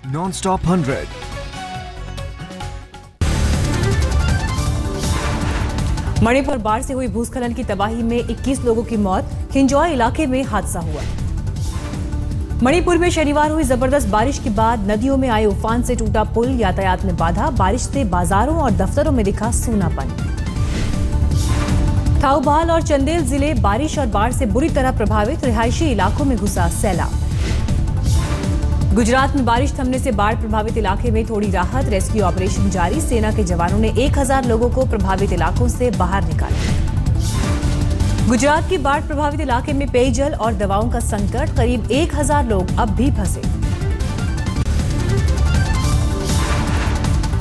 Non-stop 100. Manipur बाढ़ से हुई भूस्खलन की तबाही में 21 लोगों की मौत। खिंजौर इलाके में हादसा हुआ। मणिपुर में शनिवार हुई जबरदस्त बारिश के बाद नदियों में आए उफान से टूटा पुल, यातायात में बाधा। बारिश से बाजारों और दफ्तरों में दिखा सूनापन। थाउबाल और चंदेल जिले बारिश और बाढ़ से बुरी तरह प्रभावित। रिहायशी इलाकों में घुसा सैलाब। गुजरात में बारिश थमने से बाढ़ प्रभावित इलाके में थोड़ी राहत। रेस्क्यू ऑपरेशन जारी। सेना के जवानों ने 1000 लोगों को प्रभावित इलाकों से बाहर निकाला। गुजरात की बाढ़ प्रभावित इलाके में पेयजल और दवाओं का संकट। करीब 1000 लोग अब भी फंसे।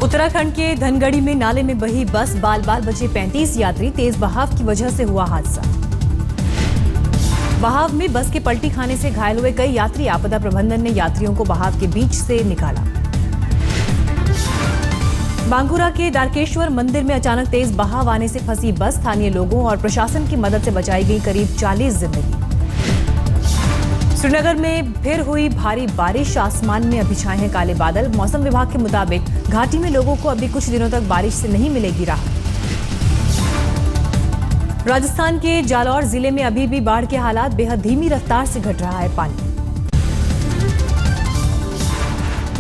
उत्तराखंड के धनगढ़ी में नाले में बही बस, बाल बाल बचे 35 यात्री। तेज बहाव की वजह से हुआ हादसा। बहाव में बस के पलटी खाने से घायल हुए कई यात्री। आपदा प्रबंधन ने यात्रियों को बहाव के बीच से निकाला। बांकुरा के दारकेश्वर मंदिर में अचानक तेज बहाव आने से फंसी बस। स्थानीय लोगों और प्रशासन की मदद से बचाई गई करीब 40 जिंदगी। श्रीनगर में फिर हुई भारी बारिश। आसमान में अभी छाए हैं काले बादल। मौसम विभाग के मुताबिक घाटी में लोगों को अभी कुछ दिनों तक बारिश से नहीं मिलेगी राहत। राजस्थान के जालौर जिले में अभी भी बाढ़ के हालात। बेहद धीमी रफ्तार से घट रहा है पानी।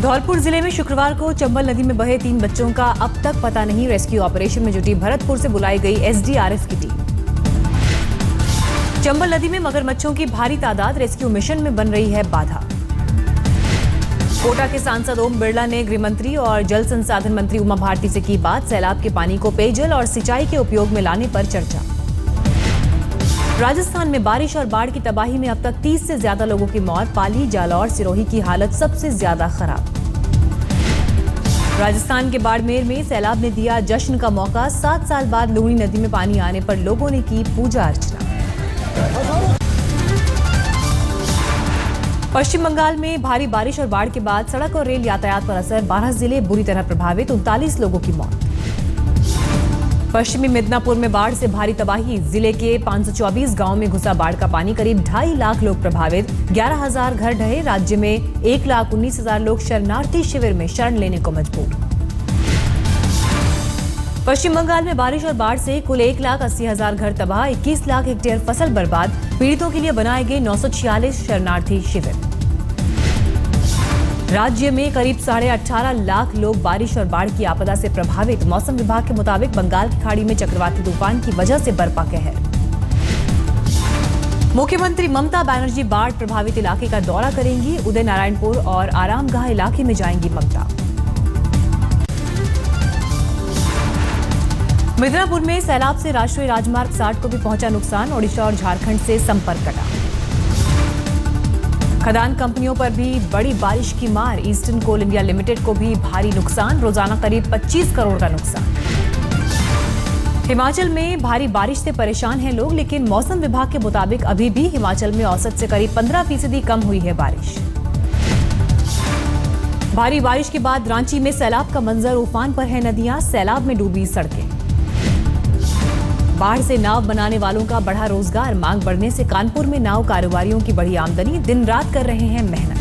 धौलपुर जिले में शुक्रवार को चंबल नदी में बहे 3 बच्चों का अब तक पता नहीं। रेस्क्यू ऑपरेशन में जुटी भरतपुर से बुलाई गई एसडीआरएफ की टीम। चंबल नदी में मगरमच्छों की भारी तादाद। रेस्क्यू मिशन में बन रही है बाधा। कोटा के सांसद ओम बिरला ने गृह मंत्री और जल संसाधन मंत्री उमा भारती से की बात। सैलाब के पानी को पेयजल और सिंचाई के उपयोग में लाने पर चर्चा। राजस्थान में बारिश और बाढ़ की तबाही में अब तक 30 से ज्यादा लोगों की मौत। पाली, जालौर, सिरोही की हालत सबसे ज्यादा खराब। राजस्थान के बाड़मेर में सैलाब ने दिया जश्न का मौका। 7 साल बाद लूणी नदी में पानी आने पर लोगों ने की पूजा अर्चना। पश्चिम बंगाल में भारी बारिश और बाढ़ के बाद सड़क और रेल यातायात पर असर। 12 जिले बुरी तरह प्रभावित। 39 लोगों की मौत। पश्चिमी मिदनापुर में बाढ़ से भारी तबाही। जिले के 524 गांव में घुसा बाढ़ का पानी। करीब 2.5 लाख लोग प्रभावित। 11,000 घर ढहे। राज्य में 1,19,000 लोग शरणार्थी शिविर में शरण लेने को मजबूर। पश्चिम बंगाल में बारिश और बाढ़ से कुल 1,80,000 घर तबाह। 21 लाख हेक्टेयर फसल बर्बाद। पीड़ितों के लिए बनाए गए 946 शरणार्थी शिविर। राज्य में करीब 18.5 लाख लोग बारिश और बाढ़ की आपदा से प्रभावित। मौसम विभाग के मुताबिक बंगाल की खाड़ी में चक्रवाती तूफान की वजह से बरपा कहर। मुख्यमंत्री ममता बनर्जी बाढ़ प्रभावित इलाके का दौरा करेंगी। उदय नारायणपुर और आरामगाह इलाके में जाएंगी ममता। मिदनापुर में सैलाब से राष्ट्रीय राजमार्ग 60 को भी पहुंचा नुकसान। ओडिशा और झारखंड से संपर्क कटा। खदान कंपनियों पर भी बड़ी बारिश की मार। ईस्टर्न कोल इंडिया लिमिटेड को भी भारी नुकसान। रोजाना करीब 25 करोड़ का नुकसान। हिमाचल में भारी बारिश से परेशान हैं लोग, लेकिन मौसम विभाग के मुताबिक अभी भी हिमाचल में औसत से करीब 15% कम हुई है बारिश। भारी बारिश के बाद रांची में सैलाब का मंजर। उफान पर है नदियां। सैलाब में डूबी सड़कें। बाढ़ से नाव बनाने वालों का बढ़ा रोजगार। मांग बढ़ने से कानपुर में नाव कारोबारियों की बढ़ी आमदनी। दिन रात कर रहे हैं मेहनत।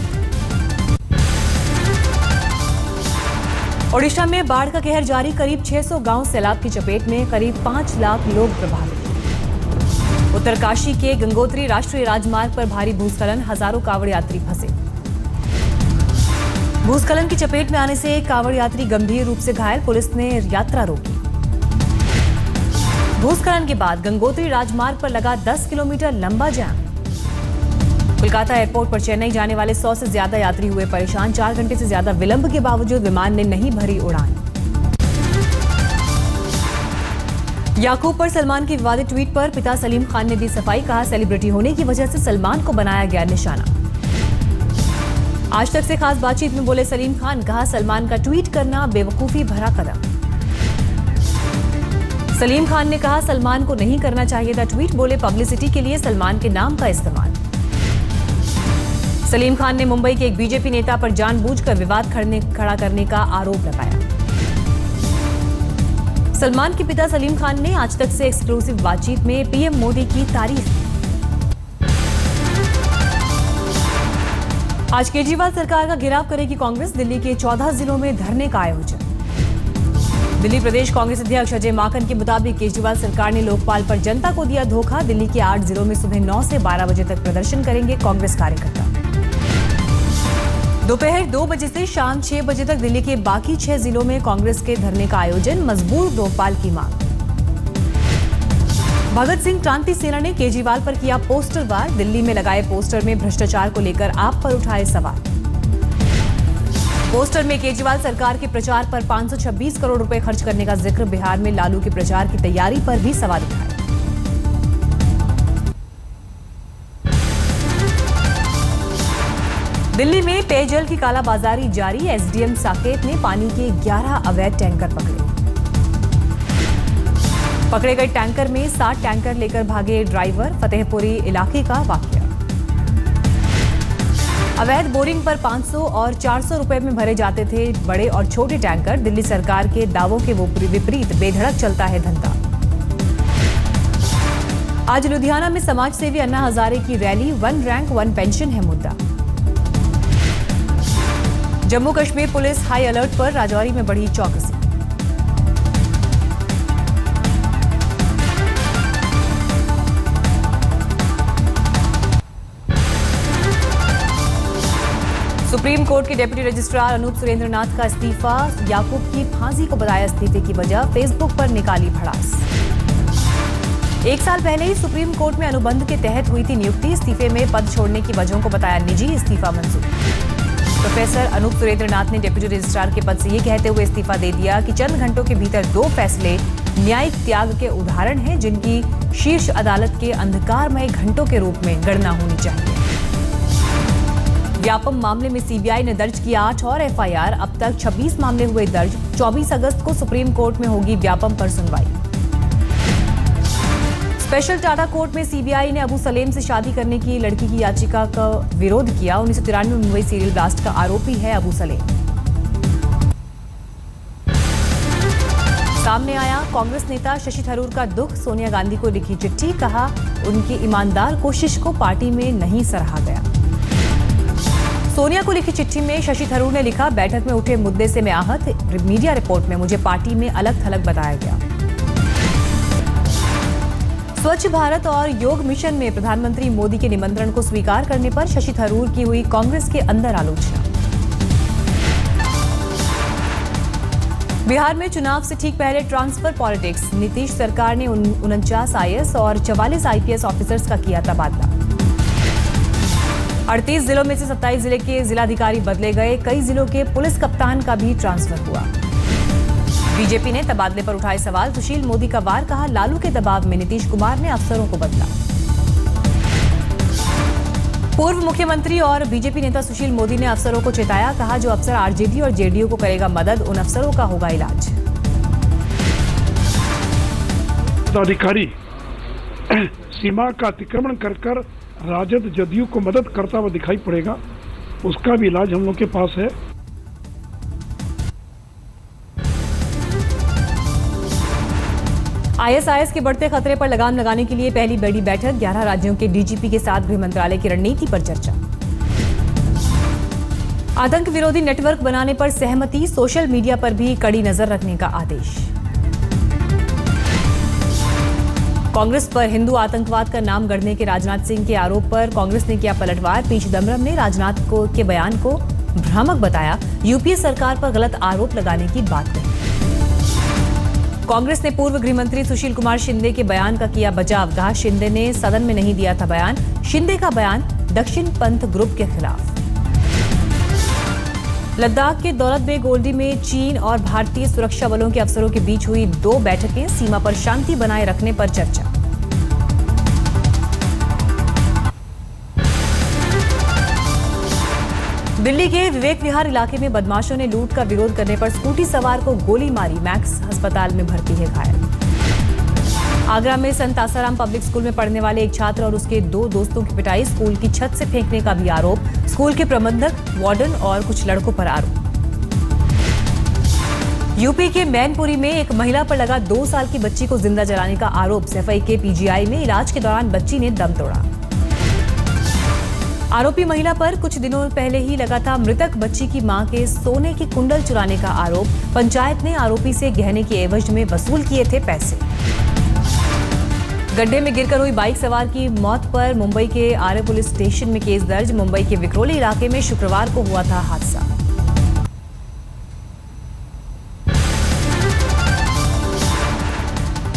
ओडिशा में बाढ़ का कहर जारी। करीब 600 गांव सैलाब की चपेट में। करीब 5 लाख लोग प्रभावित। उत्तरकाशी के गंगोत्री राष्ट्रीय राजमार्ग पर भारी भूस्खलन। हजारों कांवड़ यात्री फंसे। भूस्खलन की चपेट में आने से एक कांवड़ यात्री गंभीर रूप से घायल। पुलिस ने यात्रा रोकी। भूस्खलन के बाद गंगोत्री राजमार्ग पर लगा 10 किलोमीटर लंबा जाम। कोलकाता एयरपोर्ट पर चेन्नई जाने वाले 100 से ज्यादा यात्री हुए परेशान। 4 घंटे से ज्यादा विलंब के बावजूद विमान ने नहीं भरी उड़ान। याकूब पर सलमान की विवादित ट्वीट पर पिता सलीम खान ने दी सफाई। कहा, सेलिब्रिटी होने की वजह से सलमान को बनाया गया निशाना। आज तक से खास बातचीत में बोले सलीम खान। कहा, सलमान का ट्वीट करना बेवकूफी भरा कदम। सलीम खान ने कहा, सलमान को नहीं करना चाहिए था ट्वीट। बोले, पब्लिसिटी के लिए सलमान के नाम का इस्तेमाल। सलीम खान ने मुंबई के एक बीजेपी नेता पर जानबूझकर विवाद खड़ा करने का आरोप लगाया। सलमान के पिता सलीम खान ने आज तक से एक्सक्लूसिव बातचीत में पीएम मोदी की तारीफ की। आज केजरीवाल सरकार का घेराव करेगी कांग्रेस। दिल्ली के 14 जिलों में धरने का आयोजन। दिल्ली प्रदेश कांग्रेस अध्यक्ष अजय माकन के मुताबिक केजरीवाल सरकार ने लोकपाल पर जनता को दिया धोखा। दिल्ली के 8 जिलों में सुबह 9 से 12 बजे तक प्रदर्शन करेंगे कांग्रेस कार्यकर्ता। दोपहर 2 बजे से शाम 6 बजे तक दिल्ली के बाकी 6 जिलों में कांग्रेस के धरने का आयोजन। मजबूत लोकपाल की मांग। भगत सिंह क्रांति सेना ने केजरीवाल पर किया पोस्टर वार। दिल्ली में लगाए पोस्टर में भ्रष्टाचार को लेकर आप पर उठाए सवाल। पोस्टर में केजरीवाल सरकार के प्रचार पर 526 करोड़ रुपए खर्च करने का जिक्र। बिहार में लालू के प्रचार की तैयारी पर भी सवाल उठाए। दिल्ली में पेयजल की कालाबाजारी जारी। एसडीएम साकेत ने पानी के 11 अवैध टैंकर पकड़े गए टैंकर में 60 टैंकर लेकर भागे ड्राइवर। फतेहपुरी इलाके का वाकया। अवैध बोरिंग पर 500 और 400 रुपए में भरे जाते थे बड़े और छोटे टैंकर। दिल्ली सरकार के दावों के विपरीत बेधड़क चलता है धंधा। आज लुधियाना में समाज सेवी अन्ना हजारे की रैली। 1 रैंक 1 पेंशन है मुद्दा। Jammu Kashmir police high alert पर। राजौरी में बढ़ी चौकसी। सुप्रीम कोर्ट के डेप्यूटी रजिस्ट्रार अनूप सुरेंद्रनाथ का इस्तीफा। याकूब की फांसी को बताया इस्तीफे की वजह। फेसबुक पर निकाली भड़ास। 1 साल पहले ही सुप्रीम कोर्ट में अनुबंध के तहत हुई थी नियुक्ति। इस्तीफे में पद छोड़ने की वजहों को बताया निजी। इस्तीफा मंजूर। प्रोफेसर अनूप सुरेंद्रनाथ ने डेप्यूटी रजिस्ट्रार के पद से ये कहते हुए इस्तीफा दे दिया कि चंद घंटों के भीतर 2 फैसले न्यायिक त्याग के उदाहरण हैं, जिनकी शीर्ष अदालत के अंधकारमय घंटों के रूप में गणना होनी चाहिए। व्यापम मामले में सीबीआई ने दर्ज किया 8 और एफआईआर। अब तक 26 मामले हुए दर्ज। 24 अगस्त को सुप्रीम कोर्ट में होगी व्यापम पर सुनवाई। स्पेशल टाटा कोर्ट में सीबीआई ने अबू सलेम से शादी करने की लड़की की याचिका का विरोध किया। 1993 में मुंबई सीरियल ब्लास्ट का आरोपी है अबू सलेम। सामने आया कांग्रेस नेता शशि थरूर का दुख। सोनिया गांधी को लिखी चिट्ठी। कहा उनकी ईमानदार कोशिश को पार्टी में नहीं सराहा गया। सोनिया को लिखी चिट्ठी में शशि थरूर ने लिखा, बैठक में उठे मुद्दे से मैं आहत। मीडिया रिपोर्ट में मुझे पार्टी में अलग थलग बताया गया। स्वच्छ भारत और योग मिशन में प्रधानमंत्री मोदी के निमंत्रण को स्वीकार करने पर शशि थरूर की हुई कांग्रेस के अंदर आलोचना। बिहार में चुनाव से ठीक पहले ट्रांसफर पॉलिटिक्स। नीतीश सरकार ने 49 आईएएस और 44 आईपीएस ऑफिसर्स का किया तबादला। 38 जिलों में से 27 जिले के जिलाधिकारी बदले गए। कई जिलों के पुलिस कप्तान का भी ट्रांसफर हुआ। बीजेपी ने तबादले पर उठाए सवाल। सुशील मोदी का वार। कहा लालू के दबाव में नीतीश कुमार ने अफसरों को बदला। पूर्व मुख्यमंत्री और बीजेपी नेता सुशील मोदी ने अफसरों को चेताया। कहा जो अफसर आरजेडी और जेडीयू को करेगा मदद, उन अफसरों का होगा इलाज। अधिकारी सीमा का अतिक्रमण कर राजद जदयू को मदद करता हुआ दिखाई पड़ेगा, उसका भी इलाज हम लोग के पास है। आईएसआईएस के बढ़ते खतरे पर लगाम लगाने के लिए पहली बड़ी बैठक। 11 राज्यों के डीजीपी के साथ गृह मंत्रालय की रणनीति पर चर्चा। आतंक विरोधी नेटवर्क बनाने पर सहमति। सोशल मीडिया पर भी कड़ी नजर रखने का आदेश। कांग्रेस पर हिंदू आतंकवाद का नाम गढ़ने के राजनाथ सिंह के आरोप पर कांग्रेस ने किया पलटवार। पी चिदम्बरम ने राजनाथ के बयान को भ्रामक बताया। यूपीए सरकार पर गलत आरोप लगाने की बात कही। कांग्रेस ने पूर्व गृह मंत्री सुशील कुमार शिंदे के बयान का किया बचाव। कहा शिंदे ने सदन में नहीं दिया था बयान। शिंदे का बयान दक्षिण पंथ ग्रुप के खिलाफ। लद्दाख के दौलत बेग गोल्डी में चीन और भारतीय सुरक्षा बलों के अफसरों के बीच हुई 2 बैठकें। सीमा पर शांति बनाए रखने पर चर्चा। दिल्ली के विवेक विहार इलाके में बदमाशों ने लूट का विरोध करने पर स्कूटी सवार को गोली मारी। मैक्स अस्पताल में भर्ती है घायल। आगरा में संत आसाराम पब्लिक स्कूल में पढ़ने वाले एक छात्र और उसके 2 दोस्तों की पिटाई। स्कूल की छत से फेंकने का भी आरोप। स्कूल के प्रबंधक, वार्डन और कुछ लड़कों पर आरोप। यूपी के मैनपुरी में एक महिला पर लगा 2 साल की बच्ची को जिंदा जलाने का आरोप। सफाई के पीजीआई में इलाज के दौरान बच्ची ने दम तोड़ा। आरोपी महिला पर कुछ दिनों पहले ही लगा था मृतक बच्ची की मां के सोने की कुंडल चुराने का आरोप। पंचायत ने आरोपी से गहने के एवज में वसूल किए थे पैसे। गड्ढे में गिरकर हुई बाइक सवार की मौत पर मुंबई के आरे पुलिस स्टेशन में केस दर्ज। मुंबई के विक्रोली इलाके में शुक्रवार को हुआ था हादसा।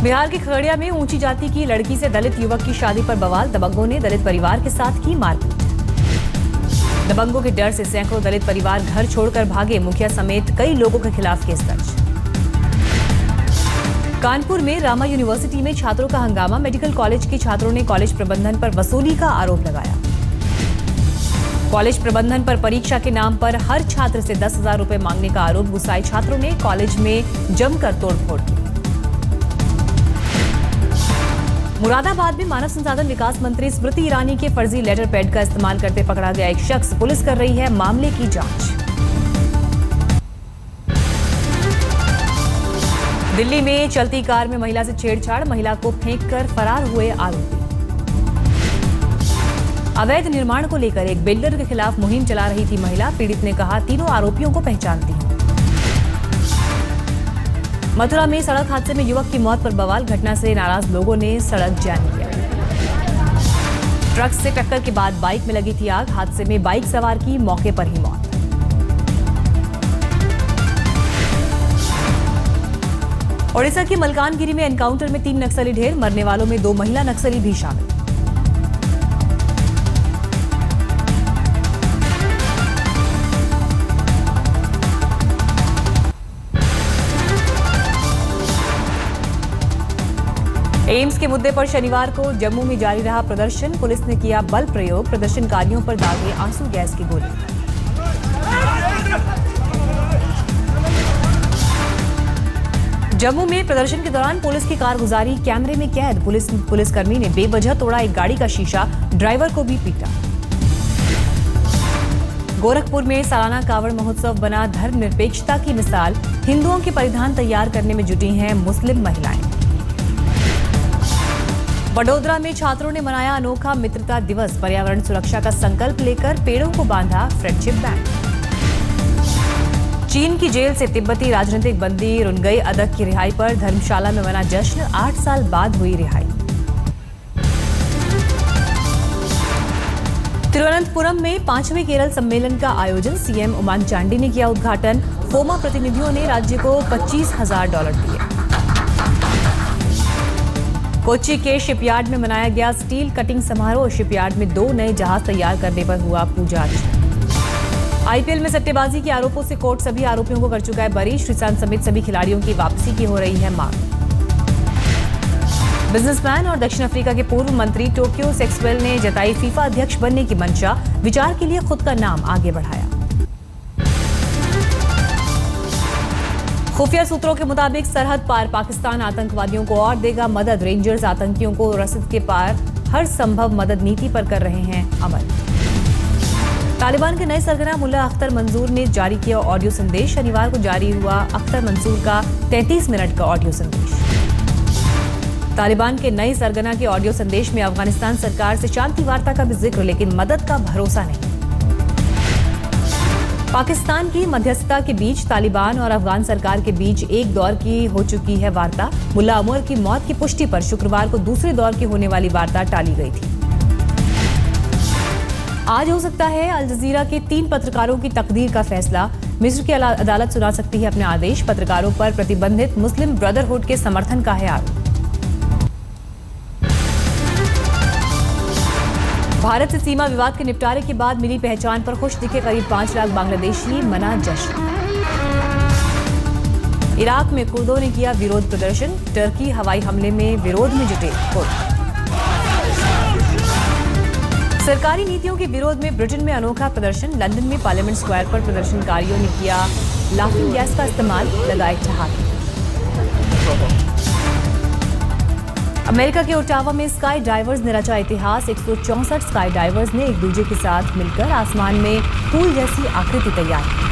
बिहार के खगड़िया में ऊंची जाति की लड़की से दलित युवक की शादी पर बवाल। दबंगों ने दलित परिवार के साथ की मारपीट। दबंगों के डर से सैकड़ों दलित परिवार घर छोड़कर भागे। मुखिया समेत कई लोगों के खिलाफ केस दर्ज। कानपुर में रामा यूनिवर्सिटी में छात्रों का हंगामा। मेडिकल कॉलेज के छात्रों ने कॉलेज प्रबंधन पर वसूली का आरोप लगाया। कॉलेज प्रबंधन पर परीक्षा के नाम पर हर छात्र से 10,000 रुपए मांगने का आरोप। गुस्साए छात्रों ने कॉलेज में जमकर तोड़फोड़ की। मुरादाबाद में मानव संसाधन विकास मंत्री स्मृति ईरानी के फर्जी लेटर पैड का इस्तेमाल करते पकड़ा गया एक शख्स। पुलिस कर रही है मामले की जांच। दिल्ली में चलती कार में महिला से छेड़छाड़। महिला को फेंककर फरार हुए आरोपी। अवैध निर्माण को लेकर एक बिल्डर के खिलाफ मुहिम चला रही थी महिला। पीड़ित ने कहा, तीनों आरोपियों को पहचानती हूं। मथुरा में सड़क हादसे में युवक की मौत पर बवाल। घटना से नाराज लोगों ने सड़क जाम किया। ट्रक से टक्कर के बाद बाइक में लगी थी आग। हादसे में बाइक सवार की मौके पर ही मौत। ओडिशा के मलकानगिरी में एनकाउंटर में 3 नक्सली ढेर। मरने वालों में 2 महिला नक्सली भी शामिल। एम्स के मुद्दे पर शनिवार को जम्मू में जारी रहा प्रदर्शन। पुलिस ने किया बल प्रयोग। प्रदर्शनकारियों पर दागे आंसू गैस की गोली। जम्मू में प्रदर्शन के दौरान पुलिस की कारगुजारी कैमरे में कैद। पुलिसकर्मी ने बेवजह तोड़ा एक गाड़ी का शीशा। ड्राइवर को भी पीटा। गोरखपुर में सालाना कावड़ महोत्सव बना धर्मनिरपेक्षता की मिसाल। हिंदुओं के परिधान तैयार करने में जुटी हैं मुस्लिम महिलाएं। वडोदरा में छात्रों ने मनाया अनोखा मित्रता दिवस। पर्यावरण सुरक्षा का संकल्प लेकर पेड़ों को बांधा फ्रेंडशिप बैंड। चीन की जेल से तिब्बती राजनीतिक बंदी रुनगई अदक की रिहाई पर धर्मशाला में मना जश्न। 8 साल बाद हुई रिहाई। तिरुवनंतपुरम में 5वें केरल सम्मेलन का आयोजन। सीएम उमान चांडी ने किया उद्घाटन। फोमा प्रतिनिधियों ने राज्य को $25,000 दिए। कोच्चि के शिपयार्ड में मनाया गया स्टील कटिंग समारोह। शिपयार्ड में 2 नए जहाज तैयार करने पर हुआ पूजा अर्चना। आईपीएल में सट्टेबाजी के आरोपों से कोर्ट सभी आरोपियों को कर चुका है बरी। श्रीशांत समेत सभी खिलाड़ियों की वापसी की हो रही है मांग। बिजनेसमैन और दक्षिण अफ्रीका के पूर्व मंत्री टोक्यो सेक्सवेल ने जताई फीफा अध्यक्ष बनने की मंशा। विचार के लिए खुद का नाम आगे बढ़ाया। खुफिया सूत्रों के मुताबिक सरहद पार पाकिस्तान आतंकवादियों को और देगा मदद। रेंजर्स आतंकियों को रसद के पार हर संभव मदद नीति पर कर रहे हैं अमल। तालिबान के नए सरगना मुल्ला अख्तर मंसूर ने जारी किया ऑडियो संदेश। शनिवार को जारी हुआ अख्तर मंसूर का 33 मिनट का ऑडियो संदेश। तालिबान के नए सरगना के ऑडियो संदेश में अफगानिस्तान सरकार से शांति वार्ता का भी जिक्र, लेकिन मदद का भरोसा नहीं। पाकिस्तान की मध्यस्थता के बीच तालिबान और अफगान सरकार के बीच एक दौर की हो चुकी है वार्ता। मुल्ला अमर की मौत की पुष्टि पर शुक्रवार को दूसरे दौर की होने वाली वार्ता टाली गई थी। आज हो सकता है अल जजीरा के 3 पत्रकारों की तकदीर का फैसला। मिस्र की अदालत सुना सकती है अपने आदेश। पत्रकारों पर प्रतिबंधित मुस्लिम ब्रदरहुड के समर्थन का है आरोप। भारत से सीमा विवाद के निपटारे के बाद मिली पहचान पर खुश दिखे करीब 5 लाख बांग्लादेशी। मना जश्न। इराक में कुर्दों ने किया विरोध प्रदर्शन। टर्की हवाई हमले में विरोध में जुटे कुर्द। सरकारी नीतियों के विरोध में ब्रिटेन में अनोखा प्रदर्शन। लंदन में पार्लियामेंट स्क्वायर पर प्रदर्शनकारियों ने किया लाफिंग गैस का इस्तेमाल, लगाए ठहाके। अमेरिका के ओटावा में स्काई डाइवर्स ने रचा इतिहास। 164 स्काई डाइवर्स ने एक दूसरे के साथ मिलकर आसमान में फूल जैसी आकृति तैयार की।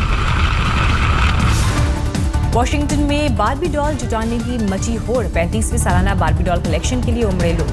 वॉशिंगटन में बार्बी डॉल जुटाने की मची होड़। 35वें सालाना बार्बी डॉल कलेक्शन के लिए उमड़े लोग।